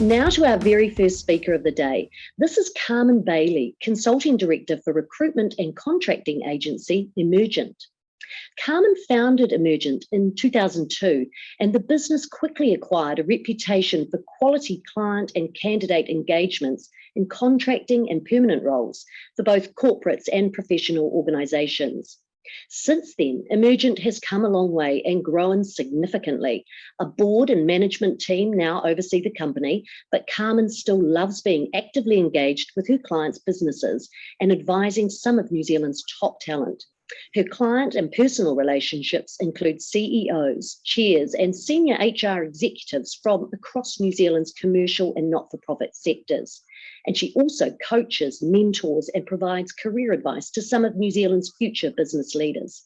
Now to our very first speaker of the day. This is Carmen Bailey, Consulting Director for recruitment and contracting agency Emergent. Carmen founded Emergent in 2002, and the business quickly acquired a reputation for quality client and candidate engagements in contracting and permanent roles for both corporates and professional organisations. Since then, Emergent has come a long way and grown significantly. A board and management team now oversee the company, but Carmen still loves being actively engaged with her clients' businesses and advising some of New Zealand's top talent. Her client and personal relationships include CEOs, chairs, and senior HR executives from across New Zealand's commercial and not-for-profit sectors. And she also coaches, mentors, and provides career advice to some of New Zealand's future business leaders.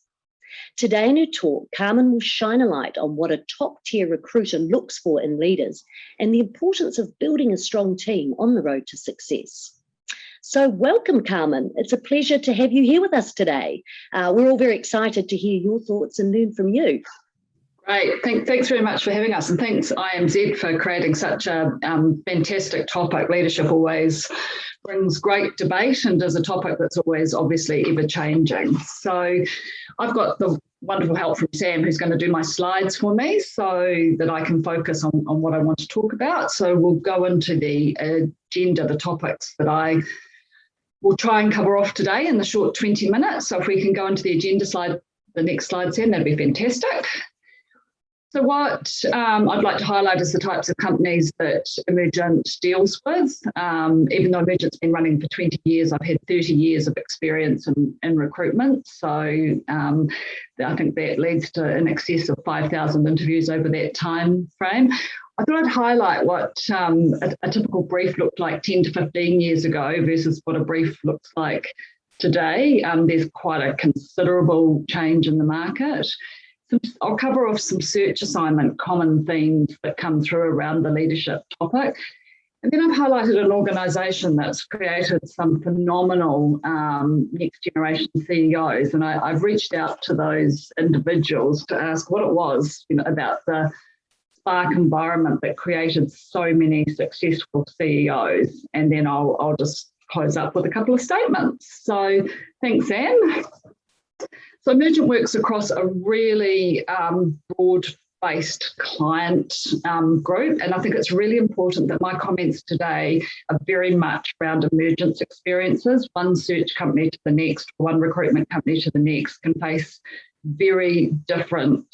Today in her talk, Carmen will shine a light on what a top-tier recruiter looks for in leaders and the importance of building a strong team on the road to success. So welcome, Carmen. It's a pleasure to have you here with us today. We're all very excited to hear your thoughts and learn from you. Great. Thanks very much for having us, and thanks IMZ for creating such a fantastic topic. Leadership always brings great debate and is a topic that's always obviously ever changing. So I've got the wonderful help from Sam, who's going to do my slides for me so that I can focus on what I want to talk about. So we'll go into the agenda, the topics that I will try and cover off today in the short 20 minutes. So if we can go into the agenda slide, the next slide, Sam, that'd be fantastic. So what I'd like to highlight is the types of companies that Emergent deals with. Even though Emergent's been running for 20 years, I've had 30 years of experience in recruitment. So I think that leads to in excess of 5,000 interviews over that time frame. I thought I'd highlight what a typical brief looked like 10 to 15 years ago versus what a brief looks like today. There's quite a considerable change in the market. I'll cover off some search assignment common themes that come through around the leadership topic. And then I've highlighted an organisation that's created some phenomenal next generation CEOs. And I've reached out to those individuals to ask what it was, about the spark environment that created so many successful CEOs. And then I'll just close up with a couple of statements. So thanks, Anne. So Emergent works across a really broad-based client group, and I think it's really important that my comments today are very much around Emergent's experiences. One search company to the next, one recruitment company to the next can face very different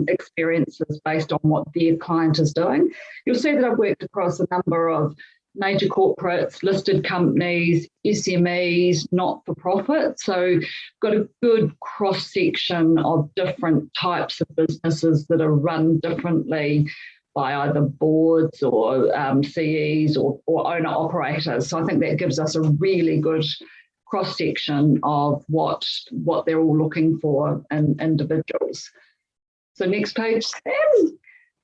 experiences based on what their client is doing. You'll see that I've worked across a number of major corporates, listed companies, SMEs, not-for-profit. So got a good cross-section of different types of businesses that are run differently by either boards or CEs or owner-operators. So I think that gives us a really good cross-section of what they're all looking for in individuals. So next page, Sam.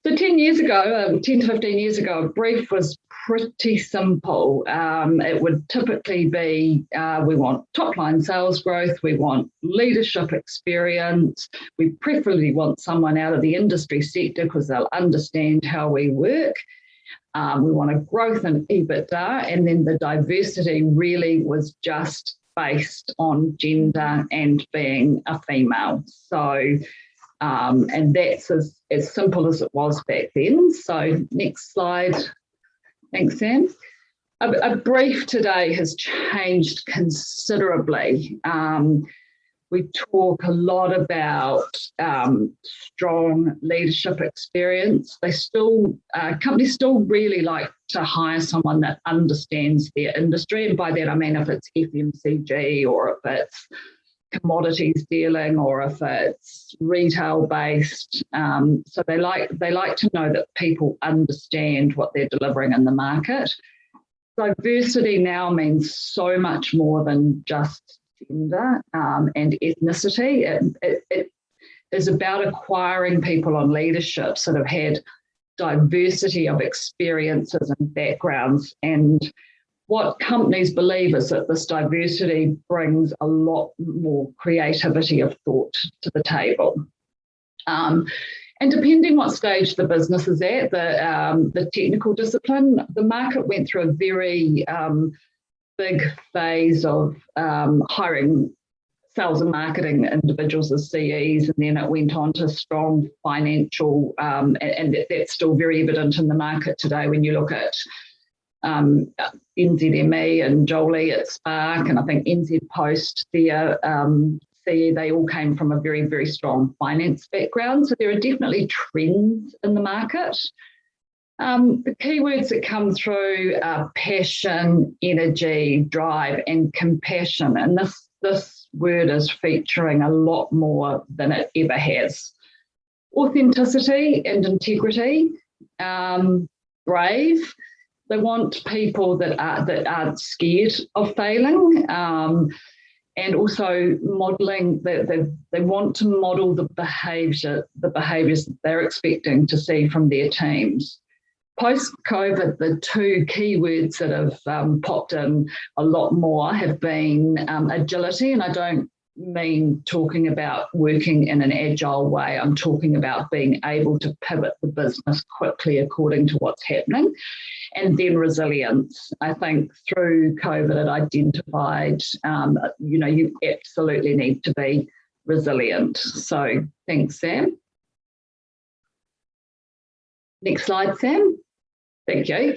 So 10 to 15 years ago, a brief was pretty simple. It would typically be, we want top-line sales growth, we want leadership experience, we preferably want someone out of the industry sector because they'll understand how we work. We want a growth in EBITDA, and then the diversity really was just based on gender and being a female. So and that's as simple as it was back then. So next slide. Thanks, Sam. A brief today has changed considerably. We talk a lot about strong leadership experience. Companies still really like to hire someone that understands their industry. And by that, I mean if it's FMCG or if it's commodities dealing or if it's retail based. So they like to know that people understand what they're delivering in the market. Diversity now means so much more than just gender and ethnicity. It is about acquiring people on leadership that have had diversity of experiences and backgrounds, and what companies believe is that this diversity brings a lot more creativity of thought to the table. And And depending what stage the business is at, the technical discipline, the market went through a very big phase of hiring sales and marketing individuals as CEs, and then it went on to strong financial, and that's still very evident in the market today when you look at NZME and Jolie at Spark, and I think NZ Post, their CE, they all came from a very, very strong finance background. So there are definitely trends in the market. The keywords that come through are passion, energy, drive, and compassion. And this word is featuring a lot more than it ever has. Authenticity and integrity, brave. They want people that aren't scared of failing, and also modelling. They want to model the behaviours that they're expecting to see from their teams. Post-COVID, the two keywords that have popped in a lot more have been agility, and I don't mean talking about working in an agile way. I'm talking about being able to pivot the business quickly according to what's happening. And then resilience. I think through COVID, it identified, you absolutely need to be resilient. So thanks, Sam. Next slide, Sam. Thank you.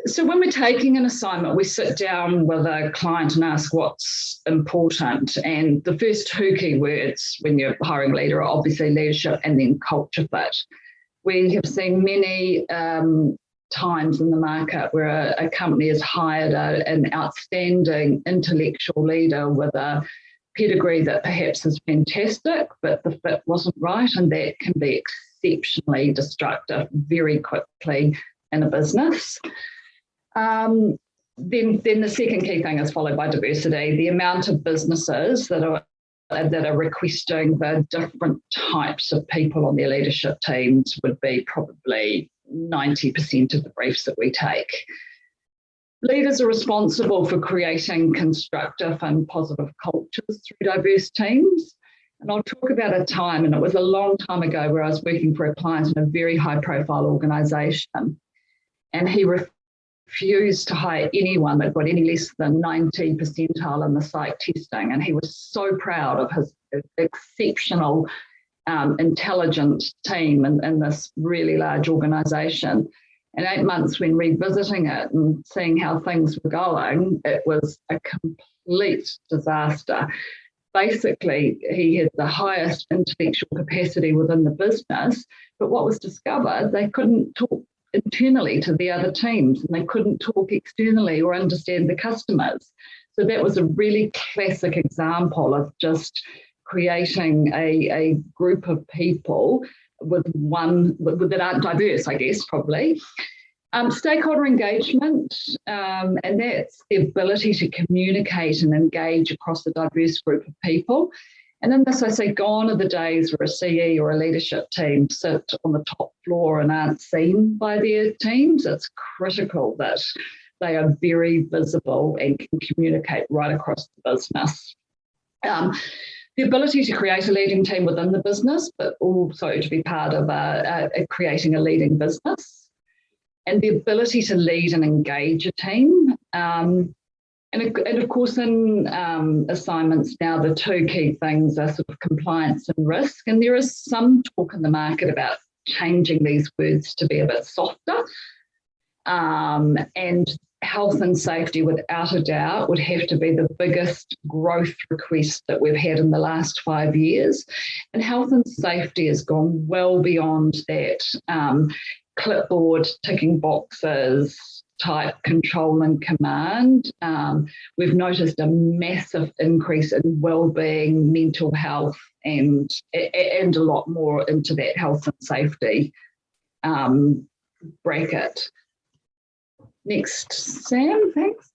So when we're taking an assignment, we sit down with a client and ask what's important. And the first two keywords when you're hiring a leader are obviously leadership and then culture fit. We have seen many times in the market where a company has hired an outstanding intellectual leader with a pedigree that perhaps is fantastic, but the fit wasn't right, and that can be exceptionally destructive very quickly in a business. Then the second key thing is followed by diversity. The amount of businesses that are requesting the different types of people on their leadership teams would be probably 90% of the briefs that we take. Leaders are responsible for creating constructive and positive cultures through diverse teams. And I'll talk about a time, and it was a long time ago, where I was working for a client in a very high-profile organisation, and he refused to hire anyone that got any less than 90 percentile in the psych testing. And he was so proud of his exceptional, intelligent team in this really large organisation. And 8 months when revisiting it and seeing how things were going, it was a complete disaster. Basically, he had the highest intellectual capacity within the business, but what was discovered, they couldn't talk internally to the other teams, and they couldn't talk externally or understand the customers. So that was a really classic example of just creating a group of people that aren't diverse, I guess, probably. Stakeholder engagement, and that's the ability to communicate and engage across a diverse group of people. And in this, I say, gone are the days where a CE or a leadership team sit on the top floor and aren't seen by their teams. It's critical that they are very visible and can communicate right across the business. The ability to create a leading team within the business, but also to be part of creating a leading business. And the ability to lead and engage a team. And of course, in assignments now, the two key things are sort of compliance and risk. And there is some talk in the market about changing these words to be a bit softer. And health and safety, without a doubt, would have to be the biggest growth request that we've had in the last 5 years. And health and safety has gone well beyond that clipboard ticking boxes type control and command. We've noticed a massive increase in well-being, mental health, and a lot more into that health and safety bracket. Next, Sam, thanks.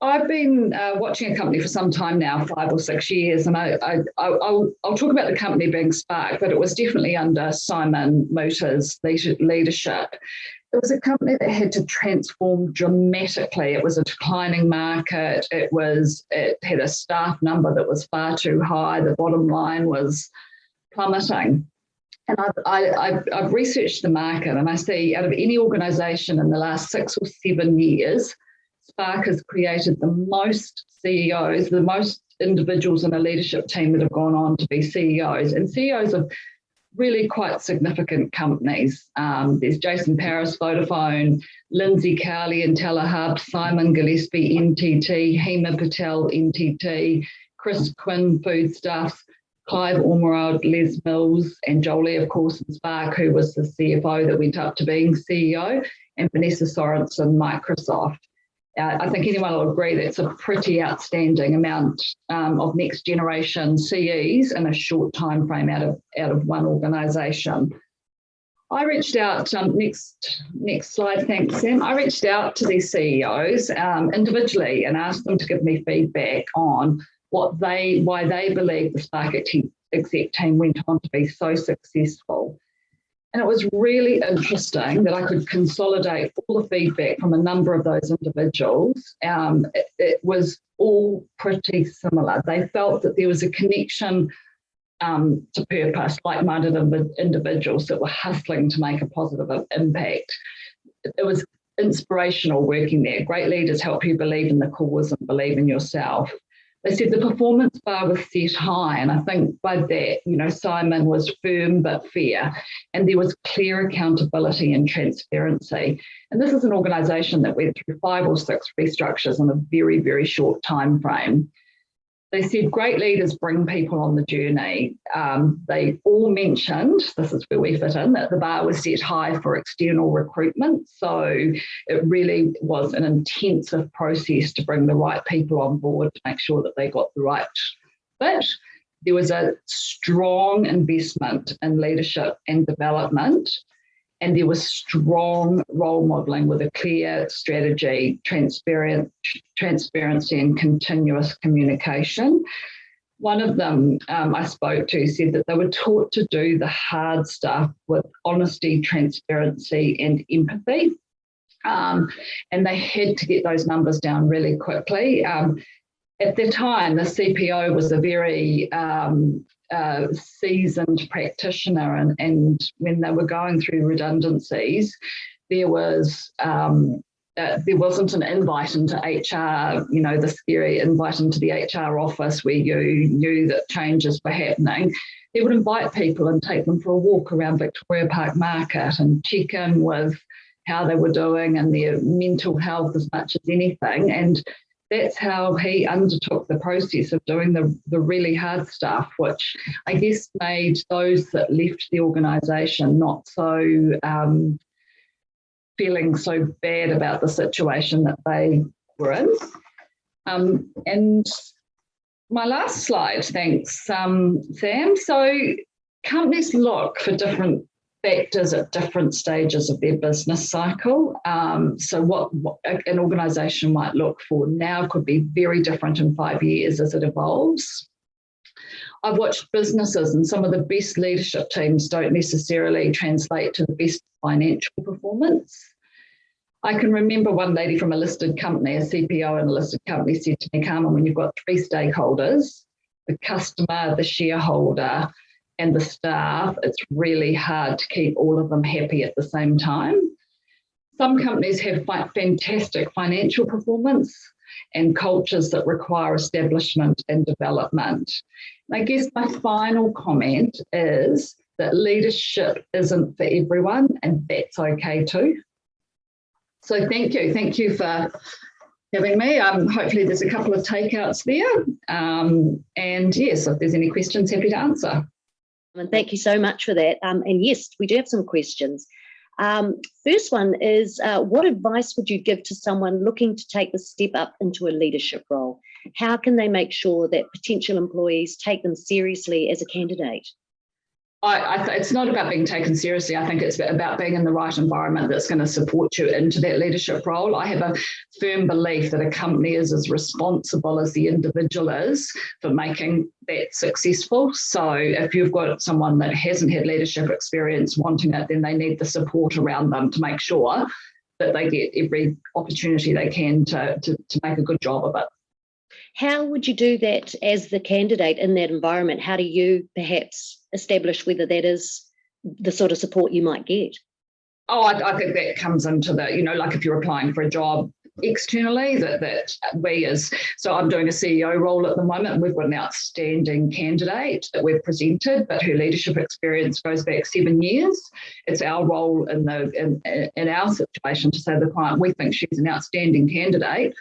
I've been watching a company for some time now, 5 or 6 years, and I'll talk about the company being Spark, but it was definitely under Simon Mutter's leadership. It was a company that had to transform dramatically. It was a declining market. It had a staff number that was far too high. The bottom line was plummeting. And I've researched the market, and I see out of any organisation in the last 6 or 7 years, Spark has created the most CEOs, the most individuals in a leadership team that have gone on to be CEOs, and CEOs of really quite significant companies. There's Jason Paris, Vodafone, Lindsay Cowley, IntelliHub, Simon Gillespie, NTT, Hema Patel, NTT, Chris Quinn, Foodstuffs, Clive Ormerod, Les Mills, and Jolie, of course, in Spark, who was the CFO that went up to being CEO, and Vanessa Sorensen, Microsoft. I think anyone will agree that's a pretty outstanding amount of next generation CEs in a short time frame out of one organisation. I reached out, next slide, thanks Sam. I reached out to these CEOs individually and asked them to give me feedback on why they believe the Spark exec team went on to be so successful. And it was really interesting that I could consolidate all the feedback from a number of those individuals. It was all pretty similar. They felt that there was a connection to purpose, like-minded individuals that were hustling to make a positive impact. It was inspirational working there. Great leaders help you believe in the cause and believe in yourself. They said the performance bar was set high, and I think by that, Simon was firm but fair, and there was clear accountability and transparency. And this is an organisation that went through 5 or 6 restructures in a very, very short time frame. They said great leaders bring people on the journey. They all mentioned, this is where we fit in, that the bar was set high for external recruitment. So it really was an intensive process to bring the right people on board to make sure that they got the right fit. There was a strong investment in leadership and development, and there was strong role modelling with a clear strategy, transparency and continuous communication. One of them I spoke to said that they were taught to do the hard stuff with honesty, transparency and empathy. And they had to get those numbers down really quickly. At the time, the CPO was a very seasoned practitioner, and when they were going through redundancies, there wasn't an invite into HR, the scary invite into the HR office where you knew that changes were happening. They would invite people and take them for a walk around Victoria Park Market and check in with how they were doing and their mental health as much as anything. And that's how he undertook the process of doing the really hard stuff, which I guess made those that left the organisation not so feeling so bad about the situation that they were in. And my last slide, thanks, Sam. So companies look for different factors at different stages of their business cycle. So what an organisation might look for now could be very different in 5 years as it evolves. I've watched businesses, and some of the best leadership teams don't necessarily translate to the best financial performance. I can remember one lady from a listed company, a CPO in a listed company, said to me, Carmen, when you've got 3 stakeholders, the customer, the shareholder, and the staff, it's really hard to keep all of them happy at the same time. Some companies have fantastic financial performance and cultures that require establishment and development. And I guess my final comment is that leadership isn't for everyone, and that's okay too. So thank you for having me. Hopefully there's a couple of takeouts there. And yes, if there's any questions, happy to answer. And thank you so much for that. And yes, we do have some questions. First one is, what advice would you give to someone looking to take the step up into a leadership role? How can they make sure that potential employees take them seriously as a candidate? It's not about being taken seriously. I think it's about being in the right environment that's going to support you into that leadership role. I have a firm belief that a company is as responsible as the individual is for making that successful. So if you've got someone that hasn't had leadership experience wanting it, then they need the support around them to make sure that they get every opportunity they can to make a good job of it. How would you do that as the candidate in that environment? How do you perhaps establish whether that is the sort of support you might get? Oh, I think that comes into the, like if you're applying for a job externally, that we so I'm doing a CEO role at the moment, and we've got an outstanding candidate that we've presented, but her leadership experience goes back 7 years. It's our role in our situation to say to the client, we think she's an outstanding candidate,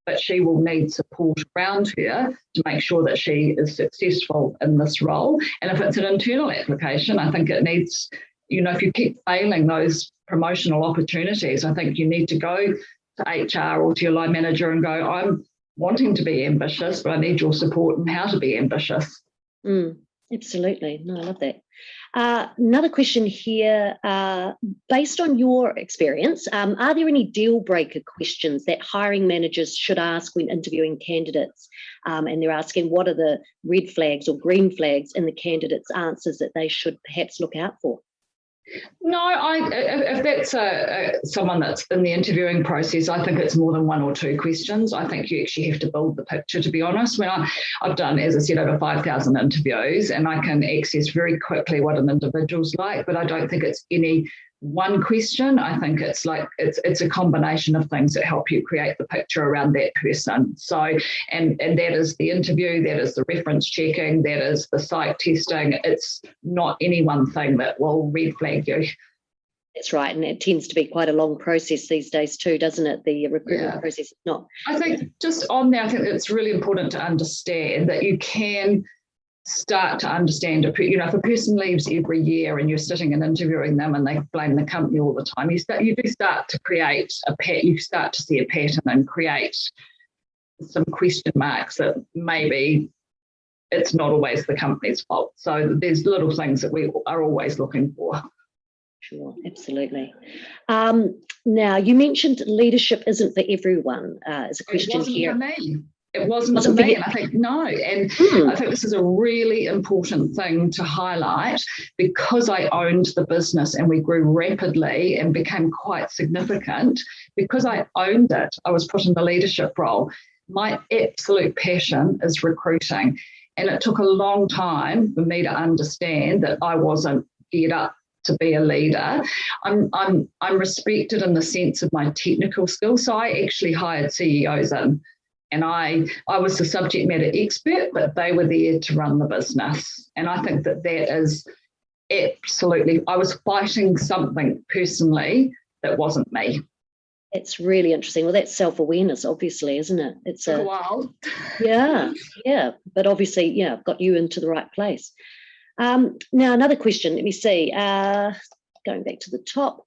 but she will need support around her to make sure that she is successful in this role. And if it's an internal application, I think it needs, if you keep failing those promotional opportunities, I think you need to go to HR or to your line manager and go, I'm wanting to be ambitious, but I need your support in how to be ambitious. Absolutely. No, I love that. Another question here, based on your experience, are there any deal breaker questions that hiring managers should ask when interviewing candidates? And they're asking what are the red flags or green flags in the candidates' answers that they should perhaps look out for? No, if that's someone that's in the interviewing process, I think it's more than one or two questions. I think you actually have to build the picture, to be honest. When I've done, as I said, over 5,000 interviews, and I can access very quickly what an individual's like, but I don't think it's any one question. I think it's a combination of things that help you create the picture around that person. So, and that is the interview, that is the reference checking, that is the psych testing. It's not any one thing that will red flag you. That's right, and it tends to be quite a long process these days too, doesn't it? The recruitment process is not. I think just on there, I think it's really important to understand that you can start to understand, if a person leaves every year and you're sitting and interviewing them and they blame the company all the time, you do start to create you start to see a pattern and create some question marks that maybe it's not always the company's fault. So there's little things that we are always looking for. Sure, absolutely. Now, you mentioned leadership isn't for everyone, is a question here. It wasn't for me. It wasn't for me, and I think no. And I think this is a really important thing to highlight, because I owned the business and we grew rapidly and became quite significant. Because I owned it, I was put in the leadership role. My absolute passion is recruiting, and it took a long time for me to understand that I wasn't geared up to be a leader. I'm respected in the sense of my technical skills, so I actually hired CEOs in. And I was the subject matter expert, but they were there to run the business. And I think that is absolutely, I was fighting something personally that wasn't me. It's really interesting. Well, that's self-awareness, obviously, isn't it? It's a while. Yeah. But obviously, got you into the right place. Now, another question, let me see. Going back to the top.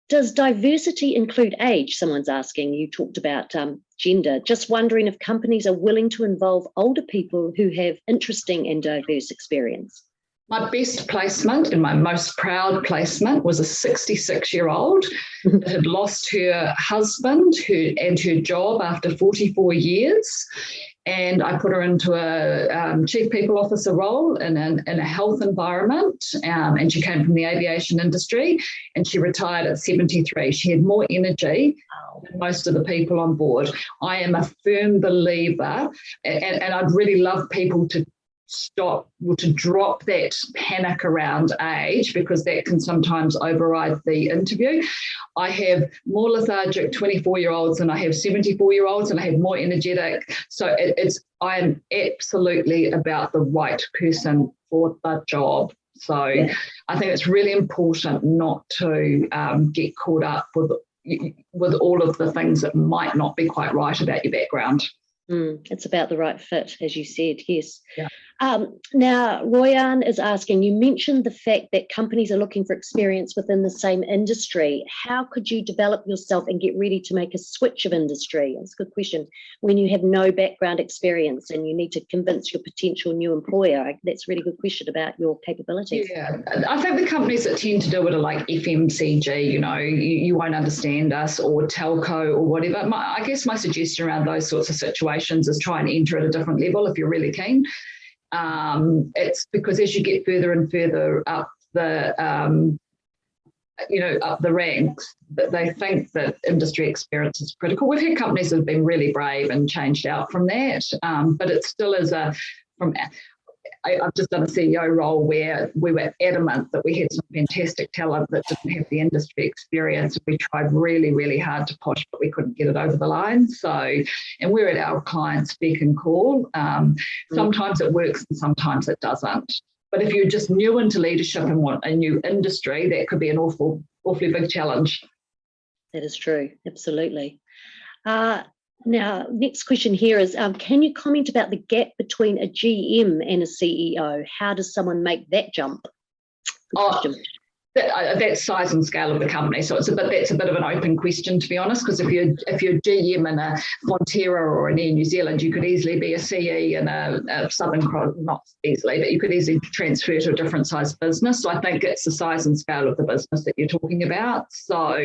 Does diversity include age? Someone's asking. You talked about gender. Just wondering if companies are willing to involve older people who have interesting and diverse experience. My best placement and my most proud placement was a 66-year-old that had lost her husband and her job after 44 years. And I put her into a chief people officer role in a health environment. And she came from the aviation industry, and she retired at 73. She had more energy than most of the people on board. I am a firm believer, and I'd really love people to drop that panic around age, because that can sometimes override the interview. I have more lethargic 24-year-olds than I have 74-year-olds, and I have more energetic. So I am absolutely about the right person for the job. So I think it's really important not to get caught up with all of the things that might not be quite right about your background. It's about the right fit, as you said, yes. Yeah. Now, Royan is asking, you mentioned the fact that companies are looking for experience within the same industry. How could you develop yourself and get ready to make a switch of industry? That's a good question. When you have no background experience and you need to convince your potential new employer, that's a really good question about your capabilities. Yeah, I think the companies that tend to do it are like FMCG, you won't understand us, or telco or whatever. I guess my suggestion around those sorts of situations is try and enter at a different level if you're really keen. It's because as you get further and further up the up the ranks, that they think that industry experience is critical. We've had companies that have been really brave and changed out from that, but it still is I've just done a CEO role where we were adamant that we had some fantastic talent that didn't have the industry experience. We tried really, really hard to push, but we couldn't get it over the line. And we're at our clients' beck and call. Sometimes it works and sometimes it doesn't. But if you're just new into leadership and want a new industry, that could be an awfully big challenge. That is true. Absolutely. Now, next question here is, can you comment about the gap between a GM and a CEO? How does someone make that jump? That's size and scale of the company. So that's a bit of an open question, to be honest, because if you're GM in a Fonterra or an Air New Zealand, you could easily be a CE in a Southern Cross, not easily, but you could easily transfer to a different size business. So I think it's the size and scale of the business that you're talking about. So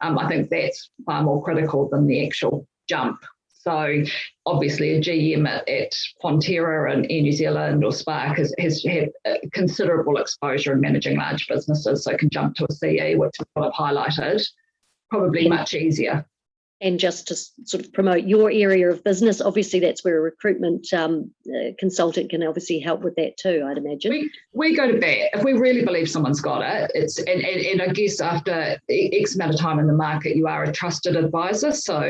I think that's far more critical than the actual jump. So obviously a GM at Fonterra and Air New Zealand or Spark has had considerable exposure in managing large businesses, so can jump to a CE, which is what I've highlighted, probably much easier. And just to sort of promote your area of business, obviously that's where a recruitment consultant can obviously help with that too, I'd imagine. We go to bat. If we really believe someone's got it, and I guess after X amount of time in the market, you are a trusted advisor. So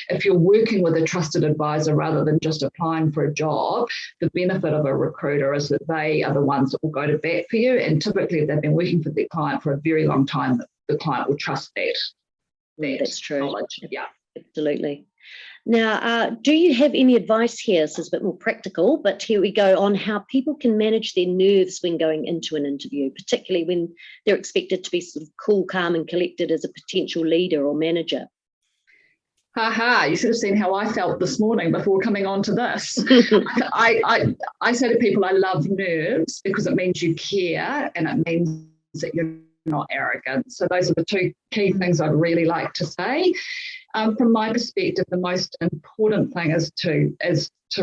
if you're working with a trusted advisor rather than just applying for a job, the benefit of a recruiter is that they are the ones that will go to bat for you. And typically if they've been working for their client for a very long time, the client will trust that. That's true. Knowledge. Yeah. Absolutely. Now, do you have any advice here? This is a bit more practical, but here we go on how people can manage their nerves when going into an interview, particularly when they're expected to be sort of cool, calm and collected as a potential leader or manager. You should have seen how I felt this morning before coming on to this. I say to people, I love nerves because it means you care and it means that you're not arrogant. So those are the two key things I'd really like to say. From my perspective, the most important thing is to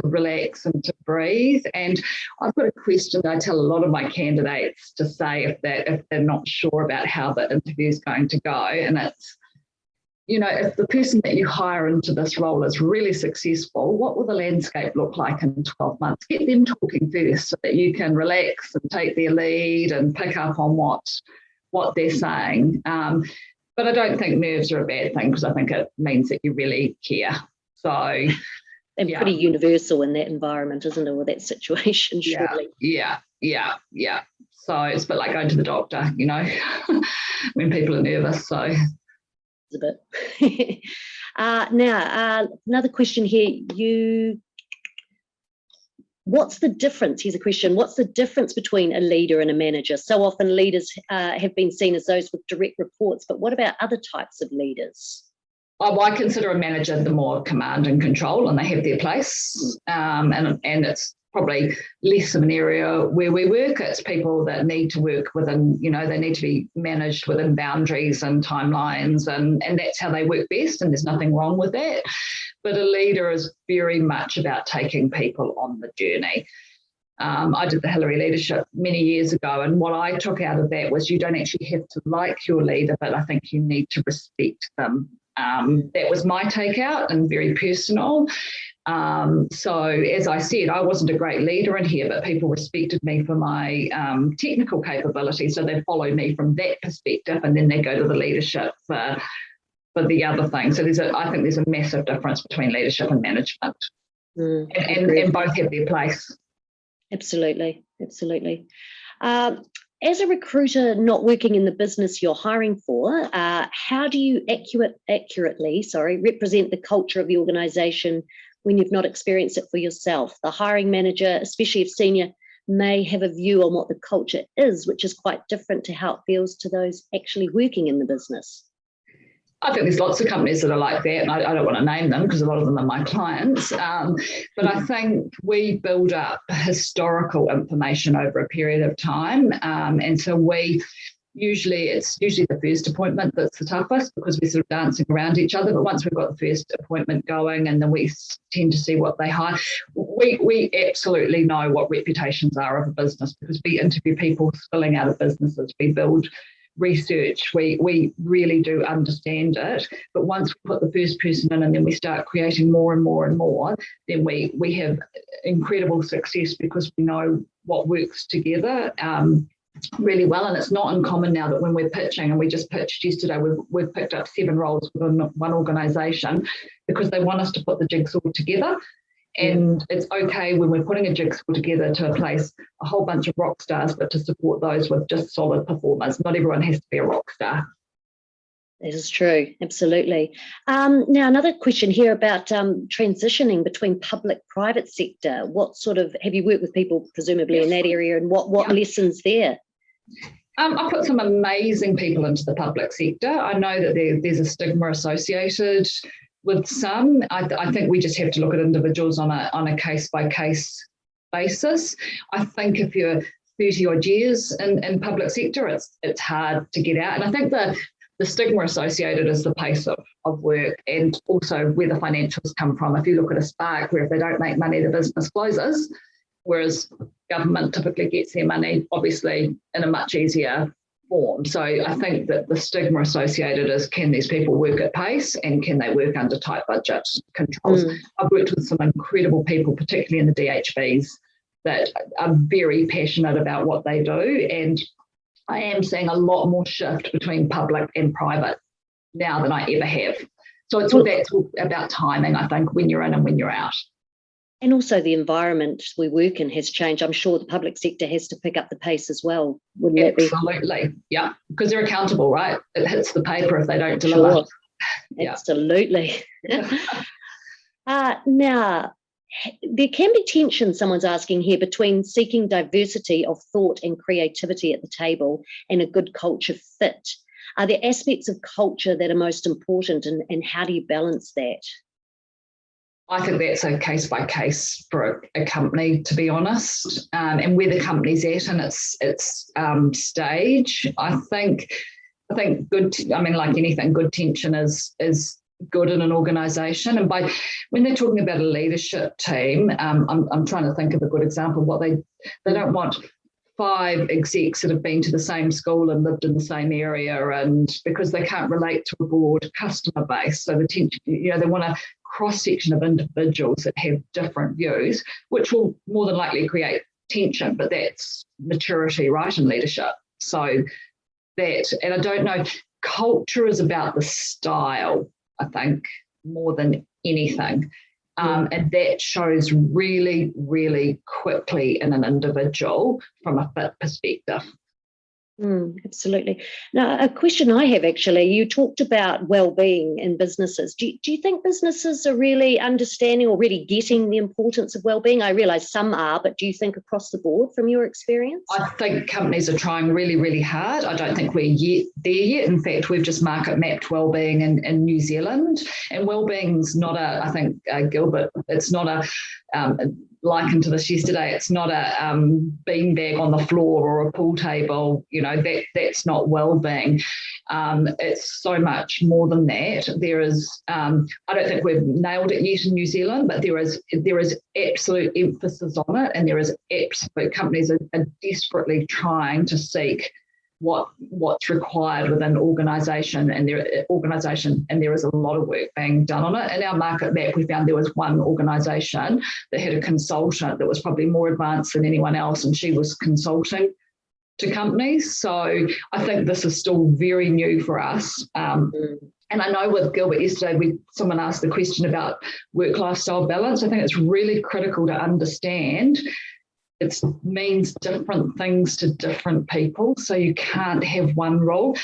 relax and to breathe. And I've got a question that I tell a lot of my candidates to say if they're not sure about how the interview is going to go. And it's, if the person that you hire into this role is really successful, what will the landscape look like in 12 months? Get them talking first so that you can relax and take their lead and pick up on what they're saying. But I don't think nerves are a bad thing because I think it means that you really care. So, and pretty universal in that environment, isn't it, or that situation, surely? Yeah. So it's a bit like going to the doctor, when people are nervous. So it's a bit. Now, another question here. What's the difference? Here's a question. What's the difference between a leader and a manager? So often leaders have been seen as those with direct reports, but what about other types of leaders? I consider a manager the more command and control, and they have their place. And it's probably less of an area where we work. It's people that need to work within, they need to be managed within boundaries and timelines, and that's how they work best, and there's nothing wrong with that. But a leader is very much about taking people on the journey. I did the Hillary leadership many years ago, and what I took out of that was you don't actually have to like your leader, but I think you need to respect them. That was my takeout, and very personal. So as I said, I wasn't a great leader in here, but people respected me for my technical capability. So they follow me from that perspective, and then they go to the leadership for the other thing. So I think there's a massive difference between leadership and management, and both have their place. Absolutely. As a recruiter not working in the business you're hiring for, how do you accurately represent the culture of the organisation when you've not experienced it for yourself? The hiring manager, especially if senior, may have a view on what the culture is, which is quite different to how it feels to those actually working in the business. I think there's lots of companies that are like that, and I don't want to name them because a lot of them are my clients. But I think we build up historical information over a period of time. And so it's usually the first appointment that's the toughest because we're sort of dancing around each other. But once we've got the first appointment going, and then we tend to see what they hire, we absolutely know what reputations are of a business because we interview people spilling out of businesses. We build research. We really do understand it. But once we put the first person in and then we start creating more and more and more, then we have incredible success because we know what works together really well. And it's not uncommon now that when we're pitching, and we just pitched yesterday, we've picked up 7 roles within one organisation because they want us to put the jigsaw together. And it's okay when we're putting a jigsaw together to place a whole bunch of rock stars, but to support those with just solid performers. Not everyone has to be a rock star. That is true, absolutely. Now, another question here about transitioning between public-private sector. What sort of, have you worked with people presumably in that area, and what lessons there? I put some amazing people into the public sector. I know that there's a stigma associated with some. I think we just have to look at individuals on a case-by-case basis. I think if you're 30 odd years in public sector, it's hard to get out. And I think the stigma associated is the pace of work, and also where the financials come from. If you look at a Spark, where if they don't make money, the business closes, whereas government typically gets their money, obviously, in a much easier form. So I think that the stigma associated is, can these people work at pace, and can they work under tight budget controls? I've worked with some incredible people, particularly in the DHBs, that are very passionate about what they do, and I am seeing a lot more shift between public and private now than I ever have. So that's all about timing, I think, when you're in and when you're out. And also the environment we work in has changed. I'm sure the public sector has to pick up the pace as well, wouldn't it be? Absolutely, yeah, because they're accountable, right? It hits the paper if they don't deliver. Sure. Yeah. Absolutely. Now, there can be tension, someone's asking here, between seeking diversity of thought and creativity at the table and a good culture fit. Are there aspects of culture that are most important, and how do you balance that? I think that's a case by case for a company, to be honest, and where the company's at in its stage. I think good. I mean, like anything, good tension is good in an organisation. And when they're talking about a leadership team, I'm trying to think of a good example. What they don't want 5 execs that have been to the same school and lived in the same area, and because they can't relate to a broad customer base. So the tension, they want a cross-section of individuals that have different views, which will more than likely create tension, but that's maturity, right, in leadership. So that, and I don't know, culture is about the style, I think, more than anything. And that shows really, really quickly in an individual from a fit perspective. Absolutely. Now, a question I have actually, you talked about well-being in businesses. Do you think businesses are really understanding or really getting the importance of well-being? I realise some are, but do you think across the board from your experience? I think companies are trying really, really hard. I don't think we're there yet. In fact, we've just market mapped well-being in New Zealand, and well-being's not I think, Gilbert, it's not likened to this yesterday, it's not a beanbag on the floor or a pool table, that's not well-being. It's so much more than that. There is, I don't think we've nailed it yet in New Zealand, but there is absolute emphasis on it, and there is absolute, companies are desperately trying to seek what's required within organisation, and there is a lot of work being done on it. In our market map, we found there was one organisation that had a consultant that was probably more advanced than anyone else, and she was consulting to companies. So I think this is still very new for us. And I know with Gilbert yesterday, someone asked the question about work-lifestyle balance. I think it's really critical to understand it means different things to different people. So you can't have one rule.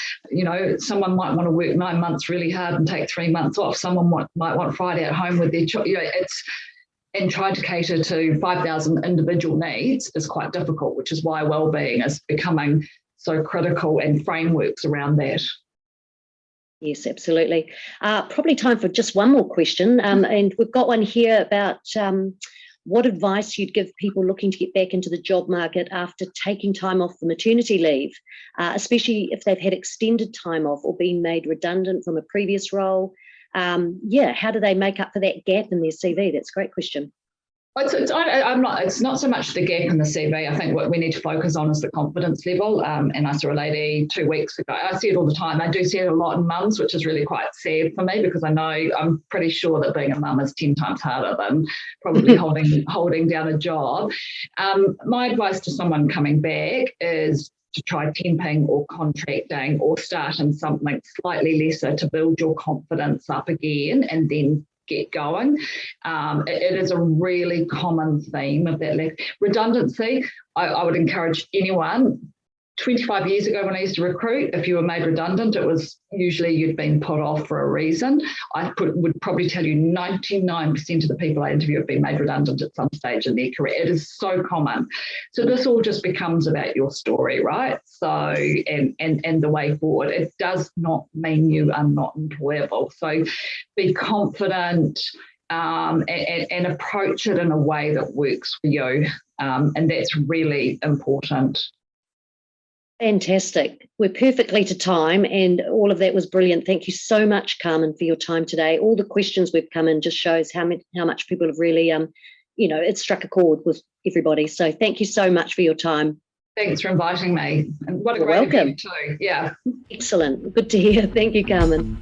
Someone might want to work 9 months really hard and take 3 months off. Someone might want Friday at home with their child. And trying to cater to 5,000 individual needs is quite difficult, which is why wellbeing is becoming so critical, and frameworks around that. Yes, absolutely. Probably time for just one more question. And we've got one here about what advice you'd give people looking to get back into the job market after taking time off the maternity leave, especially if they've had extended time off or been made redundant from a previous role. How do they make up for that gap in their CV? That's a great question. It's not so much the gap in the CV. I think what we need to focus on is the confidence level. And I saw a lady 2 weeks ago. I see it all the time. I do see it a lot in mums, which is really quite sad for me, because I'm pretty sure that being a mum is 10 times harder than probably holding down a job. My advice to someone coming back is to try temping or contracting or start in something slightly lesser to build your confidence up again and then get going. It is a really common theme of that redundancy. I would encourage anyone. 25 years ago when I used to recruit, if you were made redundant, it was usually you'd been put off for a reason. Would probably tell you 99% of the people I interview have been made redundant at some stage in their career. It is so common. So this all just becomes about your story, right? So, and the way forward. It does not mean you are not employable. So be confident and approach it in a way that works for you. And that's really important. Fantastic. We're perfectly to time, and all of that was brilliant. Thank you so much, Carmen, for your time today. All the questions we've come in just shows how much people have really, it struck a chord with everybody. So thank you so much for your time. Thanks for inviting me. And what a You're great welcome. event too. Yeah. Excellent. Good to hear. Thank you, Carmen.